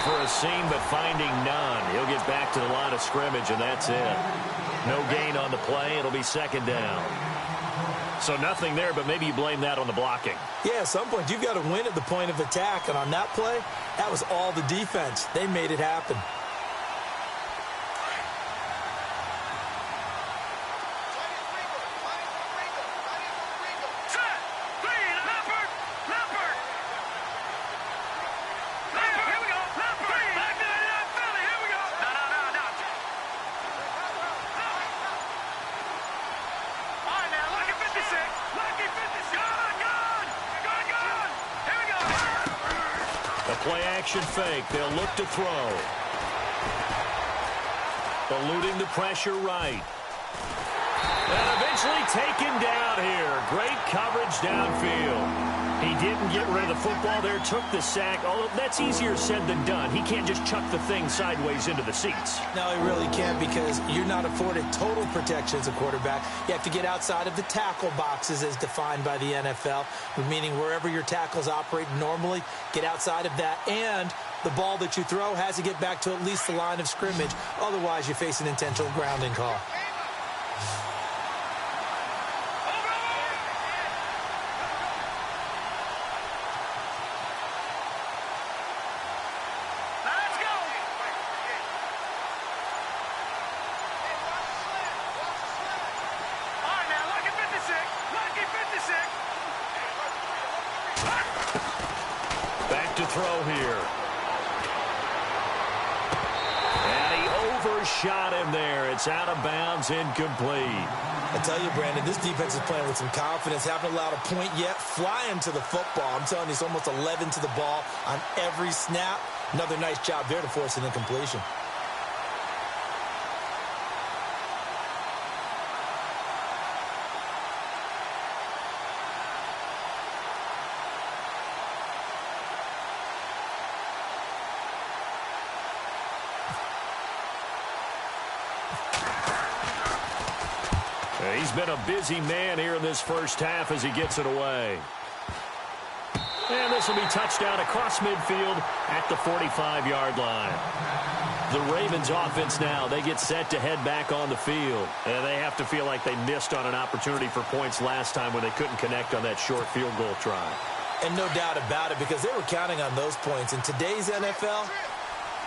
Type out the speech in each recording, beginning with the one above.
for a seam, but finding none. He'll get back to the line of scrimmage, and that's it. No gain on the play. It'll be second down. So nothing there, but maybe you blame that on the blocking. Yeah, at some point, you've got to win at the point of attack. And on that play, that was all the defense. They made it happen. Play-action fake. They'll look to throw. Eluding the pressure right. And eventually taken down here. Great coverage downfield. He didn't get rid of the football there, took the sack. Although that's easier said than done. He can't just chuck the thing sideways into the seats. No, he really can't, because you're not afforded total protection as a quarterback. You have to get outside of the tackle boxes as defined by the NFL, meaning wherever your tackles operate normally, get outside of that. And the ball that you throw has to get back to at least the line of scrimmage. Otherwise, you face an intentional grounding call. To throw here. And he overshot him there. It's out of bounds, incomplete. I tell you, Brandon, this defense is playing with some confidence. Haven't allowed a point yet. Flying to the football. I'm telling you, it's almost 11 to the ball on every snap. Another nice job there to force an incompletion. He's been a busy man here in this first half as he gets it away. And this will be touchdown across midfield at the 45-yard line. The Ravens offense now, they get set to head back on the field. And they have to feel like they missed on an opportunity for points last time when they couldn't connect on that short field goal try. And no doubt about it, because they were counting on those points. In today's NFL,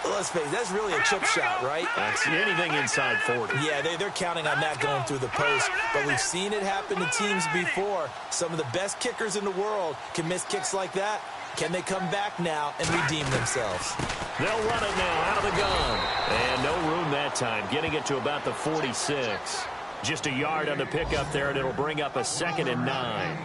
let's face it, that's really a chip shot, right? That's anything inside 40. Yeah, they're counting on that going through the post. But we've seen it happen to teams before. Some of the best kickers in the world can miss kicks like that. Can they come back now and redeem themselves? They'll run it now out of the gun. And no room that time, getting it to about the 46. Just a yard on the pickup there, and it'll bring up a 2nd and 9.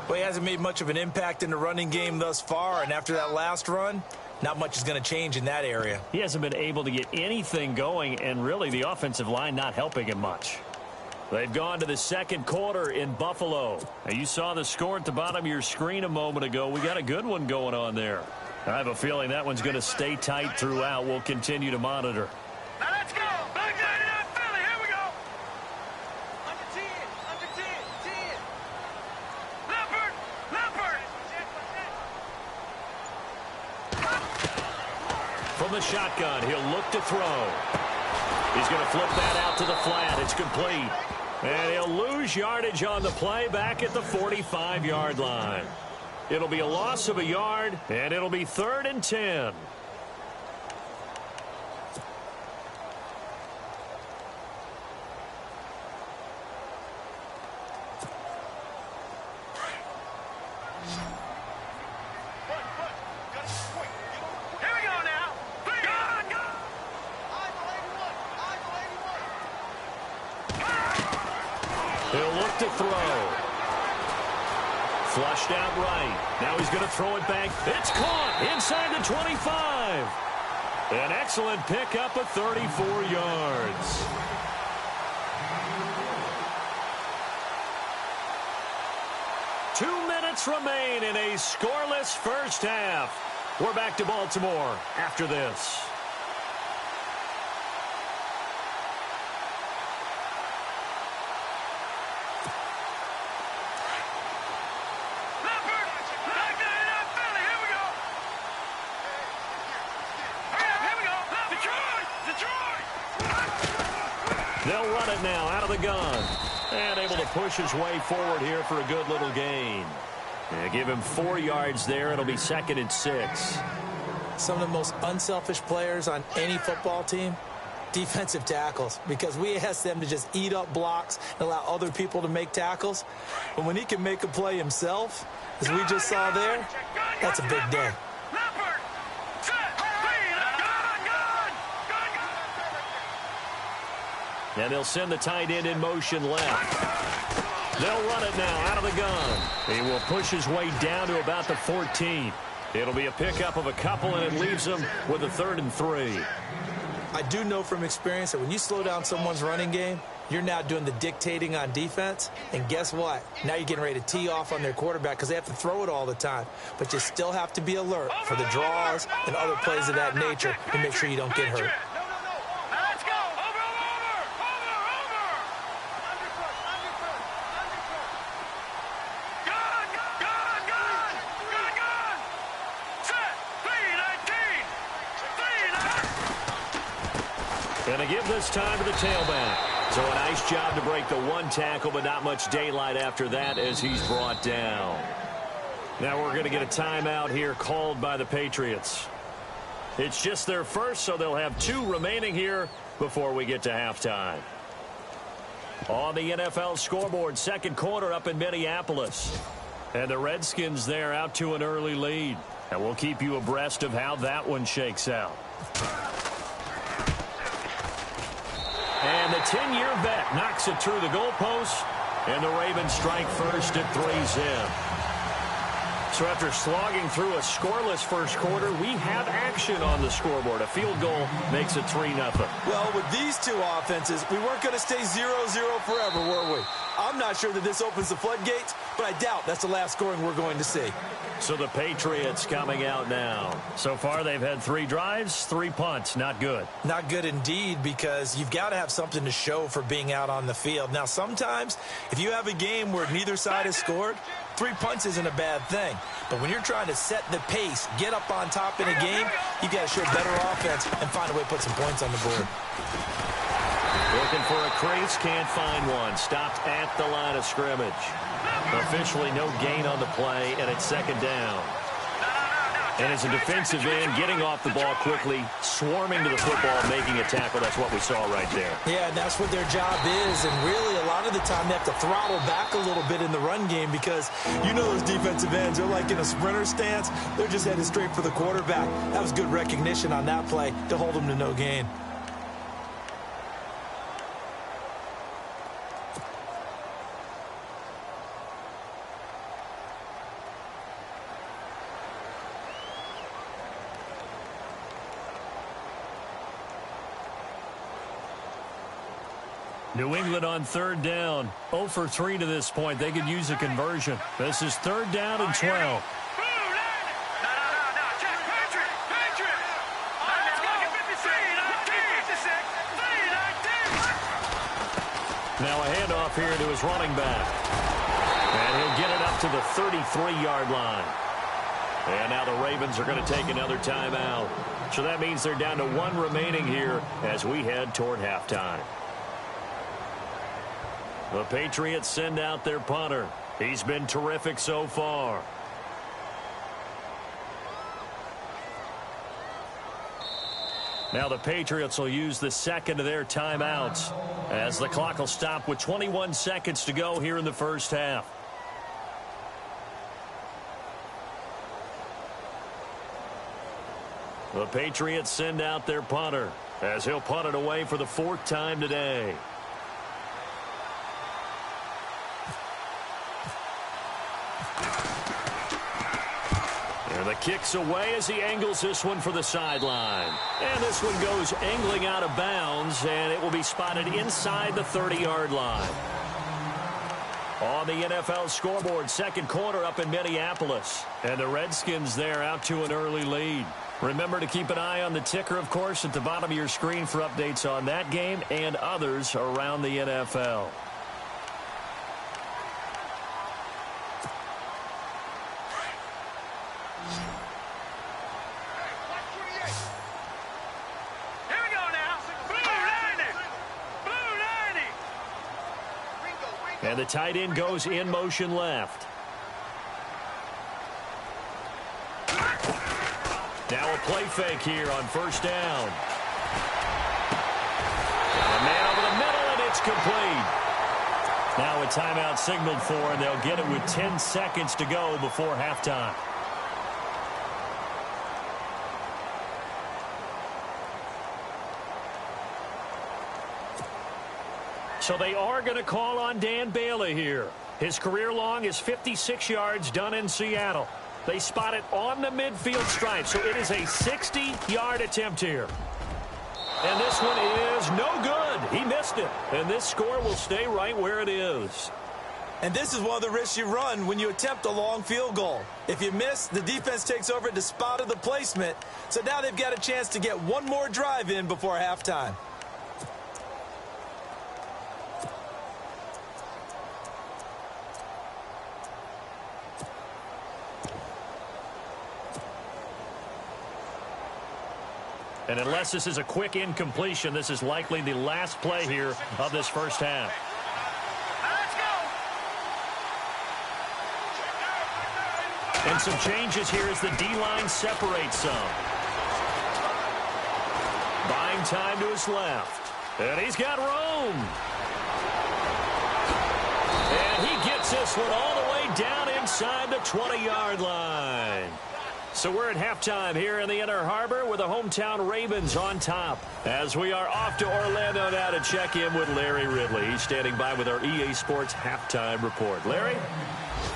Well, he hasn't made much of an impact in the running game thus far, and after that last run, not much is going to change in that area. He hasn't been able to get anything going, and really the offensive line not helping him much. They've gone to the second quarter in Buffalo. Now, you saw the score at the bottom of your screen a moment ago. We got a good one going on there. I have a feeling that one's going to stay tight throughout. We'll continue to monitor. Now let's go. Back 99 Philly. Here we go. Under 10. Under 10. 10. Leopard. Leopard. From the shotgun, he'll look to throw. He's going to flip that out to the flat. It's complete. And he'll lose yardage on the play back at the 45-yard line. It'll be a loss of a yard, and it'll be 3rd and 10. He'll look to throw. Flushed out right. Now he's going to throw it back. It's caught inside the 25. An excellent pickup of 34 yards. Two minutes remain in a scoreless first half. We're back to Baltimore after this. They'll run it now out of the gun. And able to push his way forward here for a good little gain. Yeah, give him 4 yards there. It'll be 2nd and 6. Some of the most unselfish players on any football team, defensive tackles, because we ask them to just eat up blocks and allow other people to make tackles. But when he can make a play himself, as we just saw there, that's a big day. And they'll send the tight end in motion left. They'll run it now out of the gun. He will push his way down to about the 14. It'll be a pickup of a couple, and it leaves him with a 3rd and 3. I do know from experience that when you slow down someone's running game, you're now doing the dictating on defense. And guess what? Now you're getting ready to tee off on their quarterback because they have to throw it all the time. But you still have to be alert for the draws and other plays of that nature to make sure you don't get hurt. And to give this time to the tailback. So a nice job to break the 1 tackle, but not much daylight after that as he's brought down. Now we're going to get a timeout here called by the Patriots. It's just their first, so they'll have 2 remaining here before we get to halftime. On the NFL scoreboard, 2nd quarter up in Minneapolis. And the Redskins there out to an early lead. And we'll keep you abreast of how that one shakes out. And the 10-year vet knocks it through the goalpost, and the Ravens strike first at 3-zip. So after slogging through a scoreless first quarter, we have action on the scoreboard. A field goal makes it 3-0. Well, with these 2 offenses, we weren't going to stay 0-0 forever, were we? I'm not sure that this opens the floodgates, but I doubt that's the last scoring we're going to see. So the Patriots coming out now. So far, they've had 3 drives, 3 punts. Not good. Not good indeed, because you've got to have something to show for being out on the field. Now, sometimes, if you have a game where neither side has scored, 3 punts isn't a bad thing. But when you're trying to set the pace, get up on top in a game, you've got to show better offense and find a way to put some points on the board. Looking for a crease, can't find one. Stopped at the line of scrimmage. Officially no gain on the play, and it's 2nd down. And as a defensive end, getting off the ball quickly, swarming to the football, making a tackle. That's what we saw right there. Yeah, and that's what their job is. And really, a lot of the time, they have to throttle back a little bit in the run game because you know those defensive ends, they're like in a sprinter stance. They're just headed straight for the quarterback. That was good recognition on that play to hold them to no gain. New England on 3rd down. 0 for 3 to this point. They could use a conversion. This is 3rd down and 12. Now a handoff here to his running back. And he'll get it up to the 33-yard line. And now the Ravens are going to take another timeout. So that means they're down to 1 remaining here as we head toward halftime. The Patriots send out their punter. He's been terrific so far. Now the Patriots will use the 2nd of their timeouts as the clock will stop with 21 seconds to go here in the first half. The Patriots send out their punter as he'll punt it away for the 4th time today. And the kick's away as he angles this one for the sideline. And this one goes angling out of bounds, and it will be spotted inside the 30-yard line. On the NFL scoreboard, 2nd quarter up in Minneapolis. And the Redskins there out to an early lead. Remember to keep an eye on the ticker, of course, at the bottom of your screen for updates on that game and others around the NFL. Here we go now. Blue line it. Blue line And the tight end goes in motion left. Now a play fake here on first down. A man over the middle, and it's complete. Now a timeout signaled for, and they'll get it with 10 seconds to go before halftime. So they are going to call on Dan Bailey here. His career long is 56 yards done in Seattle. They spot it on the midfield stripe, so it is a 60-yard attempt here. And this one is no good. He missed it. And this score will stay right where it is. And this is one of the risks you run when you attempt a long field goal. If you miss, the defense takes over at the spot of the placement. So now they've got a chance to get one more drive in before halftime. And unless this is a quick incompletion, this is likely the last play here of this first half. And some changes here as the D-line separates some. Buying time to his left. And he's got room. And he gets this one all the way down inside the 20-yard line. So we're at halftime here in the Inner Harbor with the hometown Ravens on top. As we are off to Orlando now to check in with Larry Ridley. He's standing by with our EA Sports halftime report. Larry,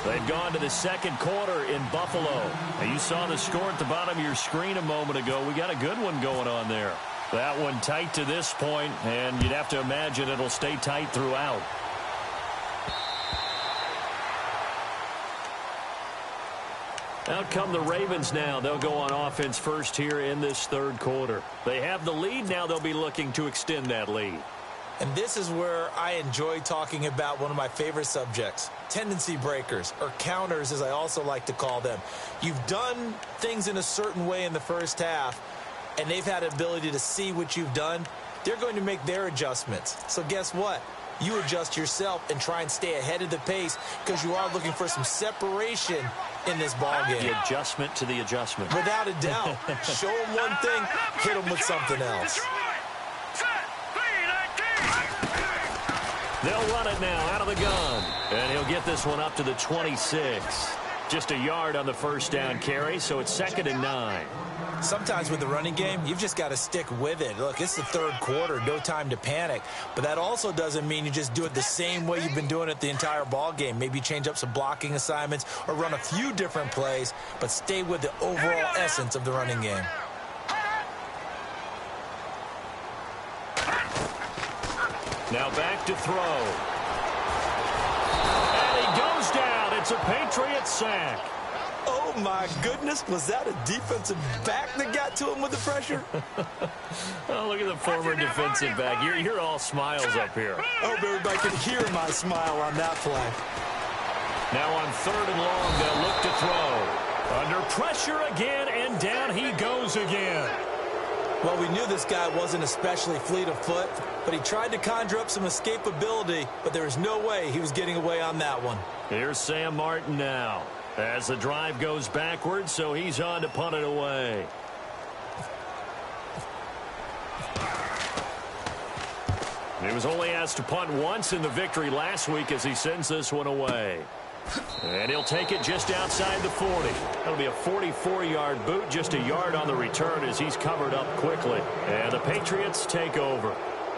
they've gone to the second quarter in Buffalo. Now, you saw the score at the bottom of your screen a moment ago. We got a good one going on there. That one tight to this point, and you'd have to imagine it'll stay tight throughout. Out come the Ravens now. They'll go on offense first here in this third quarter. They have the lead. Now they'll be looking to extend that lead. And this is where I enjoy talking about one of my favorite subjects, tendency breakers, or counters as I also like to call them. You've done things in a certain way in the first half, and they've had an ability to see what you've done. They're going to make their adjustments. So guess what? You adjust yourself and try and stay ahead of the pace because you are looking for some separation in this ball game. The adjustment to the adjustment. Without a doubt. Show them one thing, hit them with something else. They'll run it now out of the gun. And he'll get this one up to the 26. Just a yard on the first down carry, so it's 2nd and 9. Sometimes with the running game, you've just got to stick with it. Look, it's the third quarter, no time to panic. But that also doesn't mean you just do it the same way you've been doing it the entire ball game. Maybe change up some blocking assignments or run a few different plays, but stay with the overall essence of the running game. Now back to throw. And he goes down. It's a Patriot sack. Oh, my goodness. Was that a defensive back that got to him with the pressure? Oh, look at the former defensive back. You're all smiles up here. I hope everybody could hear my smile on that play. Now on 3rd and long, they'll look to throw. Under pressure again, and down he goes again. Well, we knew this guy wasn't especially fleet of foot, but he tried to conjure up some escapability, but there was no way he was getting away on that one. Here's Sam Martin now. As the drive goes backwards, so he's on to punt it away. He was only asked to punt once in the victory last week as he sends this one away. And he'll take it just outside the 40. That'll be a 44-yard boot, just a yard on the return as he's covered up quickly. And the Patriots take over.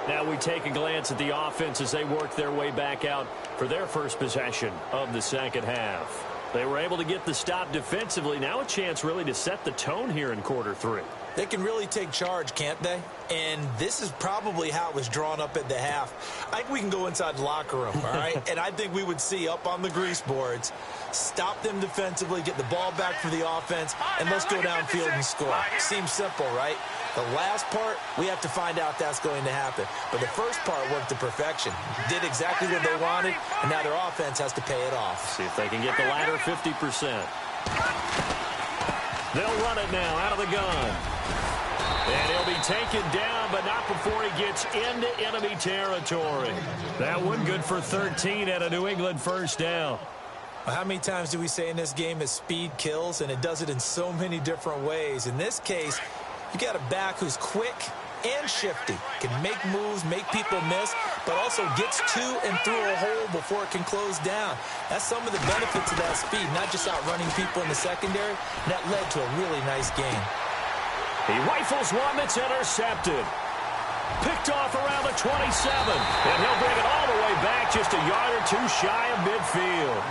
Now we take a glance at the offense as they work their way back out for their first possession of the second half. They were able to get the stop defensively. Now a chance really to set the tone here in quarter 3. They can really take charge, can't they? And this is probably how it was drawn up at the half. I think we can go inside the locker room, all right? And I think we would see up on the grease boards, stop them defensively, get the ball back for the offense, and let's go downfield and score. Seems simple, right? The last part, we have to find out that's going to happen. But the first part worked to perfection. Did exactly what they wanted, and now their offense has to pay it off. See if they can get the latter 50%. They'll run it now out of the gun. And he'll be taken down, but not before he gets into enemy territory. That one good for 13 and a New England first down. Well, how many times do we say in this game is speed kills, and it does it in so many different ways. In this case, you got a back who's quick and shifty, can make moves, make people miss, but also gets to and through a hole before it can close down. That's some of the benefits of that speed, not just outrunning people in the secondary. And that led to a really nice game. He rifles one that's intercepted. Picked off around the 27, and he'll bring it all the way back just a yard or two shy of midfield.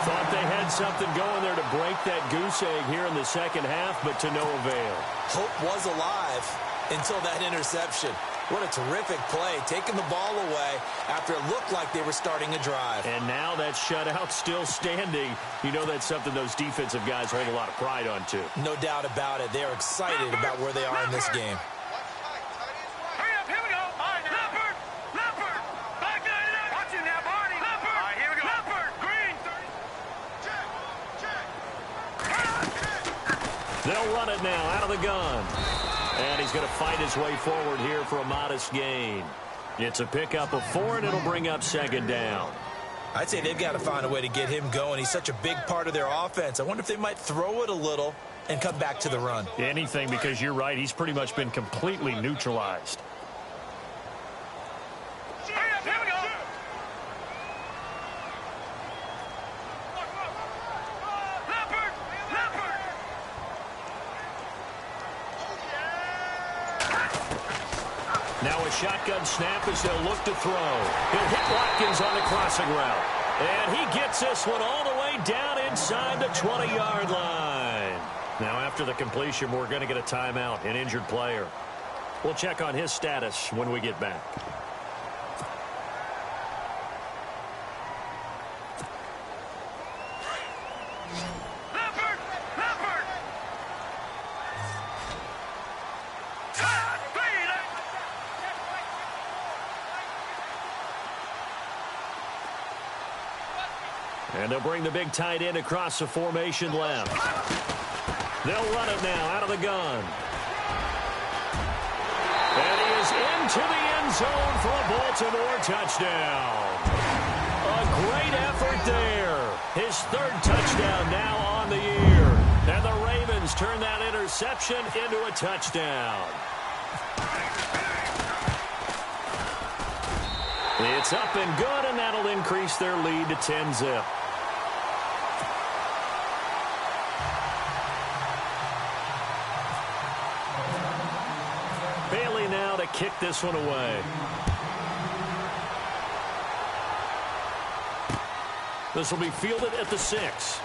Thought they had something going there to break that goose egg here in the second half, but to no avail. Hope was alive until that interception. What a terrific play, taking the ball away after it looked like they were starting a drive. And now that shutout still standing. You know that's something those defensive guys hold a lot of pride on, too. No doubt about it. They are excited about where they are in this game. Hurry up, here we go. Leopard, Leopard, back 99. Watch it now, Barney. Leopard. All right, here we go. Leopard, green. Check. They'll run it now out of the gun. And he's going to fight his way forward here for a modest gain. It's a pickup of 4, and it'll bring up second down. I'd say they've got to find a way to get him going. He's such a big part of their offense. I wonder if they might throw it a little and come back to the run. Anything, because you're right. He's pretty much been completely neutralized. Hurry up, here we go. Leopard, Leopard. Now a shotgun snap as they'll look to throw. He'll hit Watkins on the crossing route. And he gets this one all the way down inside the 20-yard line. Now after the completion, we're going to get a timeout, an injured player. We'll check on his status when we get back. Leopard, Leopard. And they'll bring the big tight end across the formation left. They'll run it now out of the gun. And he is into the end zone for a Baltimore touchdown. A great effort there. His third touchdown now on the year. And the Ravens turn that interception into a touchdown. It's up and good, and that'll increase their lead to 10-zip. Bailey now to kick this one away. This will be fielded at the 6.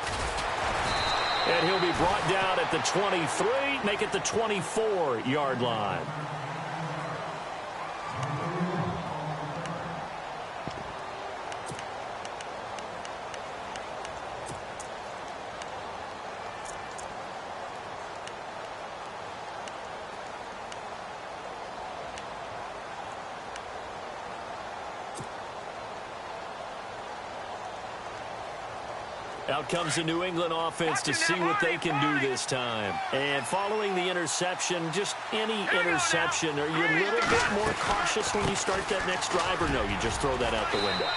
And he'll be brought down at the 23, make it the 24-yard line. Out comes the New England offense to see what they can do this time. And following the interception, just any interception, are you a little bit more cautious when you start that next drive, or no, you just throw that out the window?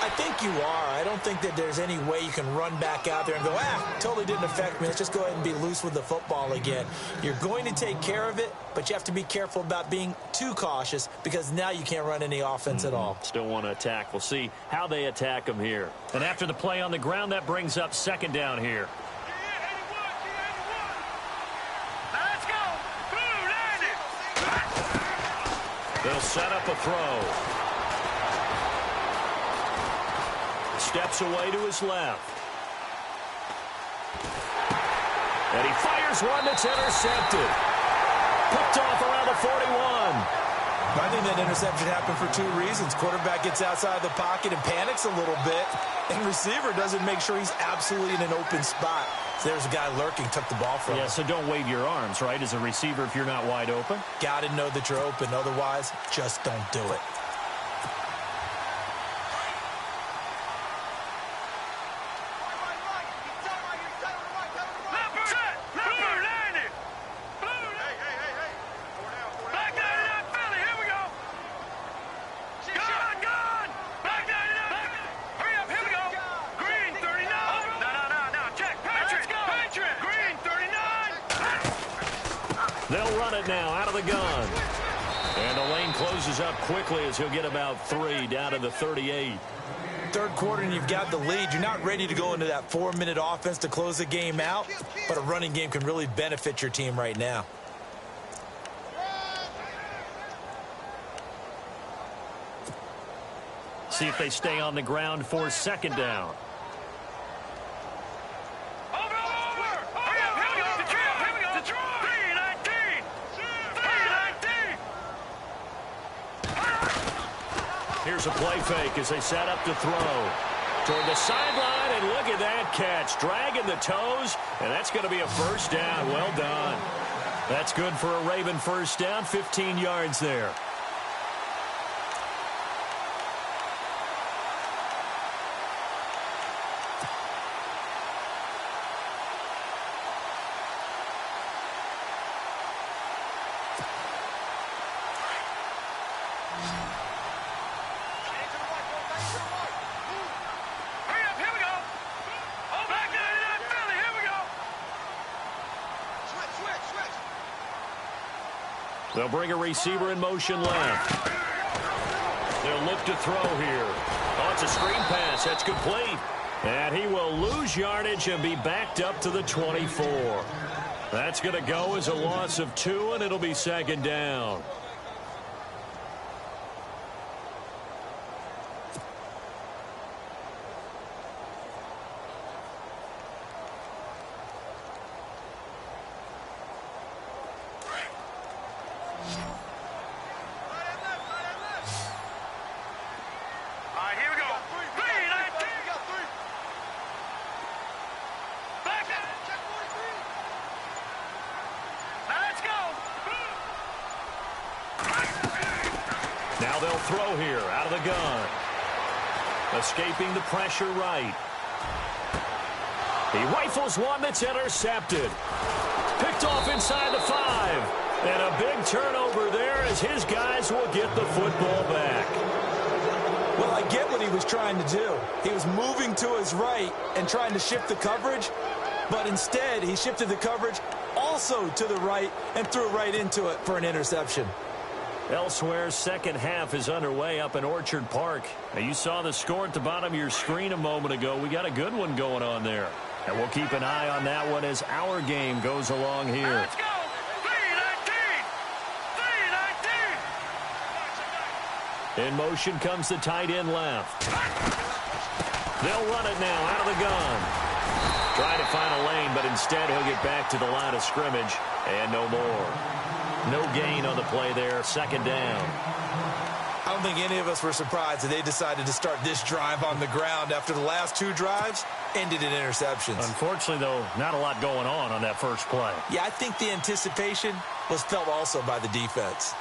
I think you are. I don't think that there's any way you can run back out there and go, totally didn't affect me. Let's just go ahead and be loose with the football again. You're going to take care of it, but you have to be careful about being too cautious because now you can't run any offense at all. Still want to attack. We'll see how they attack them here. And after the play on the ground, that brings up second down here. Let's go. They'll set up a throw. Steps away to his left. And he fires one that's intercepted. Picked off around the 41. I think that interception happened for 2 reasons. Quarterback gets outside the pocket and panics a little bit, and receiver doesn't make sure he's absolutely in an open spot. So there's a guy lurking, took the ball from him. Yeah, so don't wave your arms, right, as a receiver if you're not wide open. Got to know that you're open. Otherwise, just don't do it. They'll run it now out of the gun. And the lane closes up quickly as he'll get about 3 down to the 38. Third quarter and you've got the lead. You're not ready to go into that 4-minute offense to close the game out, but a running game can really benefit your team right now. See if they stay on the ground for second down. Here's a play fake as they set up to throw. Toward the sideline, and look at that catch. Dragging the toes, and that's going to be a first down. Well done. That's good for a Raven first down, 15 yards there. They'll bring a receiver in motion left. They'll look to throw here. Oh, it's a screen pass. That's complete. And he will lose yardage and be backed up to the 24. That's going to go as a loss of 2, and it'll be second down. Now they'll throw here out of the gun. Escaping the pressure right. He rifles one that's intercepted. Picked off inside the 5. And a big turnover there as his guys will get the football back. Well, I get what he was trying to do. He was moving to his right and trying to shift the coverage. But instead, he shifted the coverage also to the right and threw right into it for an interception. Elsewhere, second half is underway up in Orchard Park. Now, you saw the score at the bottom of your screen a moment ago. We got a good one going on there. And we'll keep an eye on that one as our game goes along here. Let's go! 3-19! In motion comes the tight end left. They'll run it now out of the gun. Trying to find a lane, but instead he'll get back to the line of scrimmage. And no more. No gain on the play there. Second down. I don't think any of us were surprised that they decided to start this drive on the ground after the last 2 drives ended in interceptions. Unfortunately, though, not a lot going on that first play. Yeah, I think the anticipation was felt also by the defense.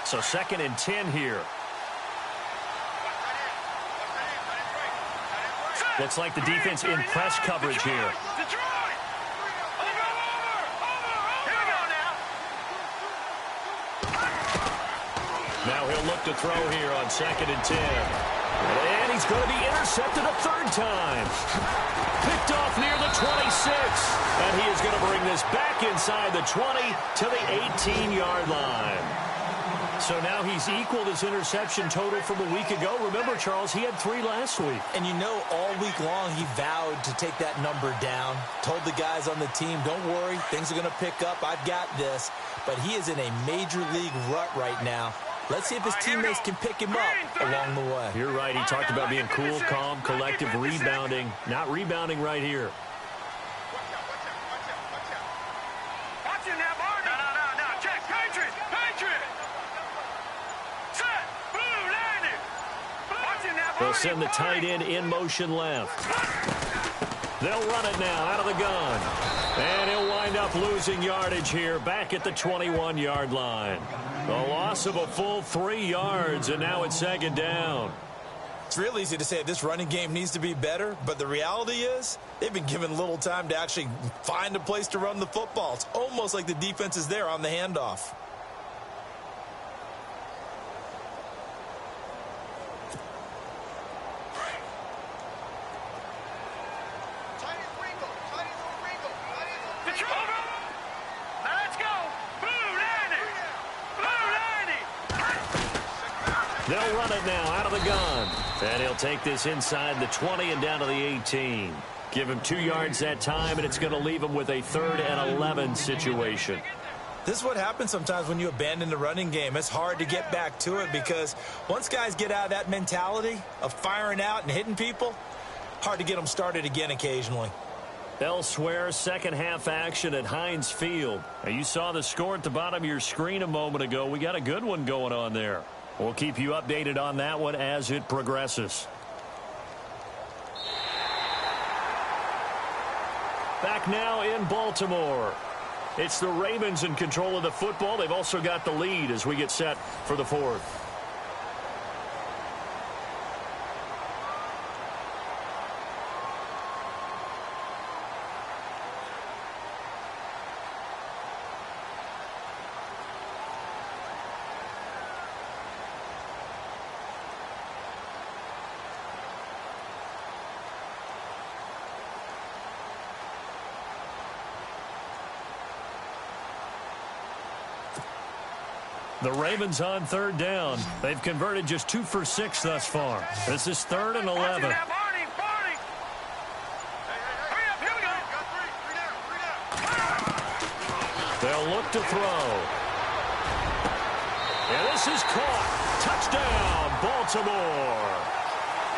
So second and 10 here. Looks like the defense in press coverage here. Now he'll look to throw here on second and 10. And he's going to be intercepted a third time. Picked off near the 26. And he is going to bring this back inside the 20 to the 18-yard line. So now he's equaled his interception total from a week ago. Remember, Charles, he had 3 last week. And you know, all week long he vowed to take that number down. Told the guys on the team, don't worry, things are going to pick up. I've got this. But he is in a major league rut right now. Let's see if his teammates can pick him up along the way. You're right. He talked about being cool, calm, collective, rebounding. Not rebounding right here. Watch him now, Barney. No. Check. Patriot. Set. Blue, landed. Watch him now, Barney. They'll send the tight end in motion left. They'll run it now out of the gun. And he'll wind up losing yardage here back at the 21-yard line. A loss of a full 3 yards, and now it's second down. It's real easy to say this running game needs to be better, but the reality is they've been given little time to actually find a place to run the football. It's almost like the defense is there on the handoff. Detroit! They'll run it now out of the gun. And he'll take this inside the 20 and down to the 18. Give him 2 yards that time, and it's going to leave him with a 3rd and 11 situation. This is what happens sometimes when you abandon the running game. It's hard to get back to it because once guys get out of that mentality of firing out and hitting people, hard to get them started again occasionally. Elsewhere, second half action at Heinz Field. Now, you saw the score at the bottom of your screen a moment ago. We got a good one going on there. We'll keep you updated on that one as it progresses. Back now in Baltimore. It's the Ravens in control of the football. They've also got the lead as we get set for the 4th. The Ravens on 3rd down. They've converted just 2 for 6 thus far. This is 3rd and 11. They'll look to throw. And this is caught. Touchdown, Baltimore.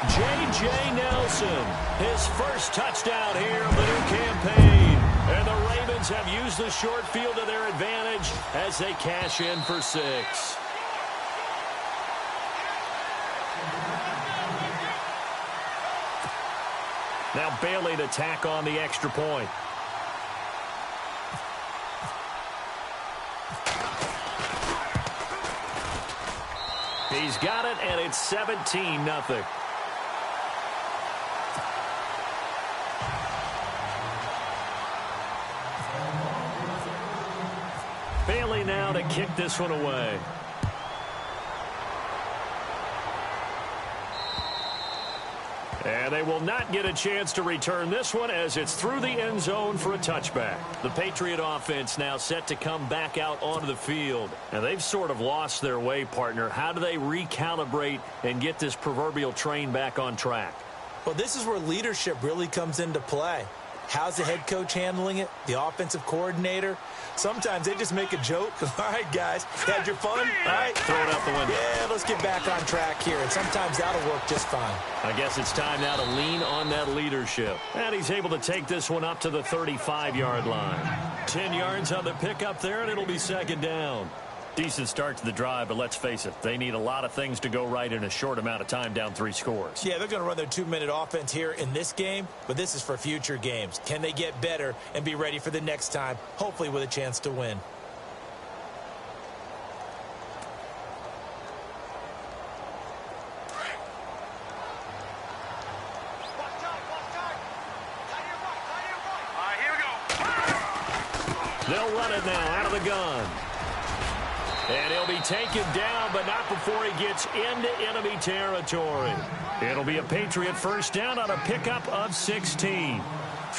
J.J. Nelson, his first touchdown here of the new campaign. And the Ravens have used the short field to their advantage as they cash in for 6. Now Bailey to tack on the extra point. He's got it, and it's 17-0. Bailey now to kick this one away. And they will not get a chance to return this one as it's through the end zone for a touchback. The Patriot offense now set to come back out onto the field. And they've sort of lost their way, partner. How do they recalibrate and get this proverbial train back on track? Well, this is where leadership really comes into play. How's the head coach handling it? The offensive coordinator? Sometimes they just make a joke. All right, guys, had your fun? All right. Throw it out the window. Yeah, let's get back on track here. And sometimes that'll work just fine. I guess it's time now to lean on that leadership. And he's able to take this one up to the 35-yard line. 10 yards on the pickup there, and it'll be 2nd down. Decent start to the drive, but let's face it, they need a lot of things to go right in a short amount of time, down 3 scores. Yeah, they're going to run their 2-minute offense here in this game, but this is for future games. Can they get better and be ready for the next time, hopefully with a chance to win? They'll run it now out of the gun. And he'll be taken down, but not before he gets into enemy territory. It'll be a Patriot first down on a pickup of 16.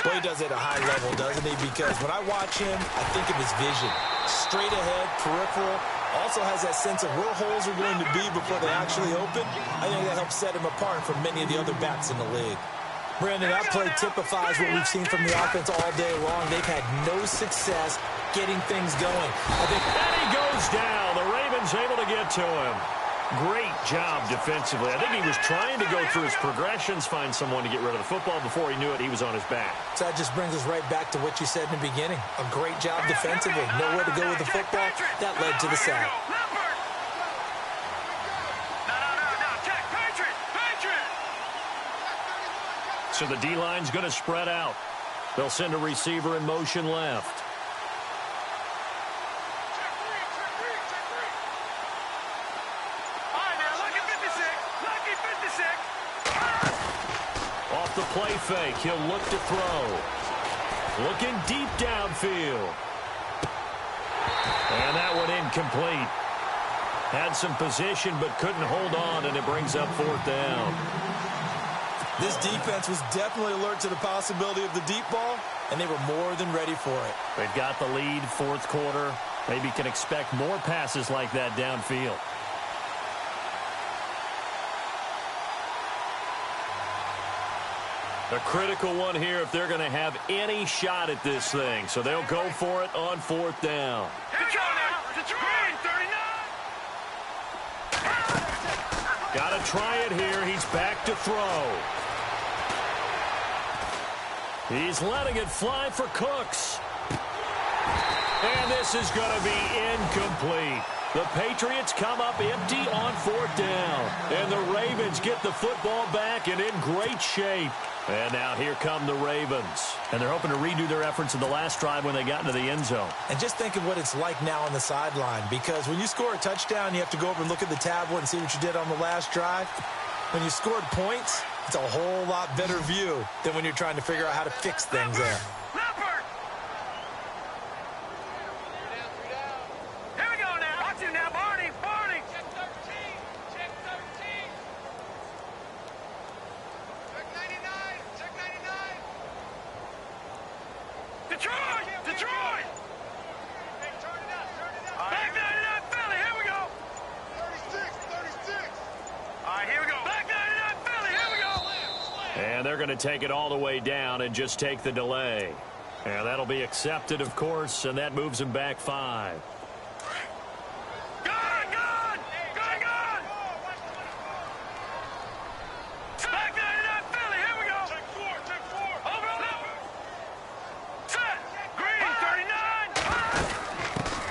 Well, he does it at a high level, doesn't he? Because when I watch him, I think of his vision. Straight ahead, peripheral. Also has that sense of where holes are going to be before they actually open. I think that helps set him apart from many of the other backs in the league. Brandon, that play typifies what we've seen from the offense all day long. They've had no success getting things going. And he goes down. The Ravens able to get to him. Great job defensively. I think he was trying to go through his progressions, find someone to get rid of the football. Before he knew it, he was on his back. So that just brings us right back to what you said in the beginning. A great job defensively. Nowhere to go with the football. That led to the sack. So the D-line's going to spread out. They'll send a receiver in motion left. Off the play fake, he'll look to throw. Looking deep downfield. And that one incomplete. Had some position but couldn't hold on, and it brings up 4th down. This defense was definitely alert to the possibility of the deep ball, and they were more than ready for it. They've got the lead, 4th quarter. Maybe can expect more passes like that downfield. A critical one here if they're going to have any shot at this thing. So they'll go for it on 4th down. Detroit, 39. Got to try it here. He's back to throw. He's letting it fly for Cooks. And this is going to be incomplete. The Patriots come up empty on 4th down. And the Ravens get the football back and in great shape. And now here come the Ravens. And they're hoping to redo their efforts in the last drive when they got into the end zone. And just think of what it's like now on the sideline, because when you score a touchdown, you have to go over and look at the tablet and see what you did on the last drive. When you scored points, it's a whole lot better view than when you're trying to figure out how to fix things there. Here we go now. Watch him now, Barney. Check 13. Check 13. Check 99. Check 99. Detroit. Hey, turn it up. Back 99 Philly. Here we go. 36. All right, here we go. Back 99 Philly. Here we go. And they're going to take it all the way down and just take the delay. And that'll be accepted, of course, and that moves him back 5. Gone. Back 99 Philly. Here we go. Check 4. Over. Set. Green, 39.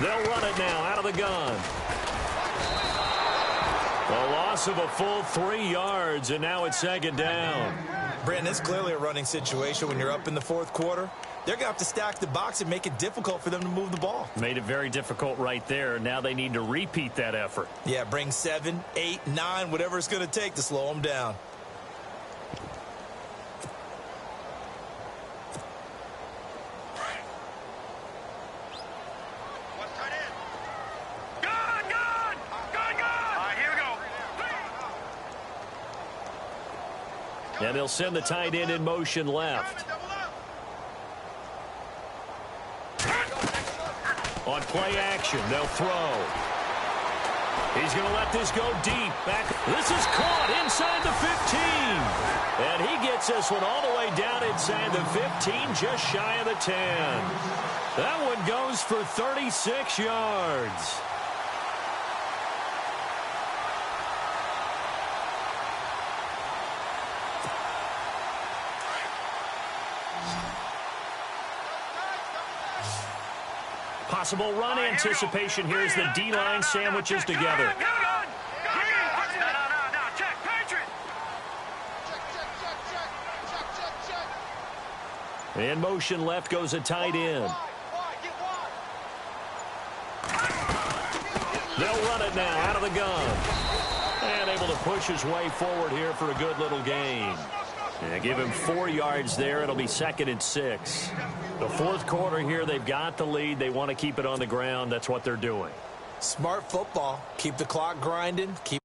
They'll run it now out of the gun. A loss of a full 3 yards, and now it's 2nd down. Brandon, it's clearly a running situation when you're up in the 4th quarter. They're going to have to stack the box and make it difficult for them to move the ball. Made it very difficult right there. Now they need to repeat that effort. Yeah, bring 7, 8, 9, whatever it's going to take to slow them down. Gone. All right, here we go. And they'll send the tight end in motion left. On play action, they'll throw. He's going to let this go deep. Back. This is caught inside the 15. And he gets this one all the way down inside the 15, just shy of the 10. That one goes for 36 yards. Possible run anticipation here as the D-line sandwiches together. Check, Patriot. In motion left goes a tight end. They'll run it now out of the gun. And able to push his way forward here for a good little gain. And give him 4 yards there. It'll be 2nd and 6. The 4th quarter here, they've got the lead. They want to keep it on the ground. That's what they're doing. Smart football. Keep the clock grinding. Keep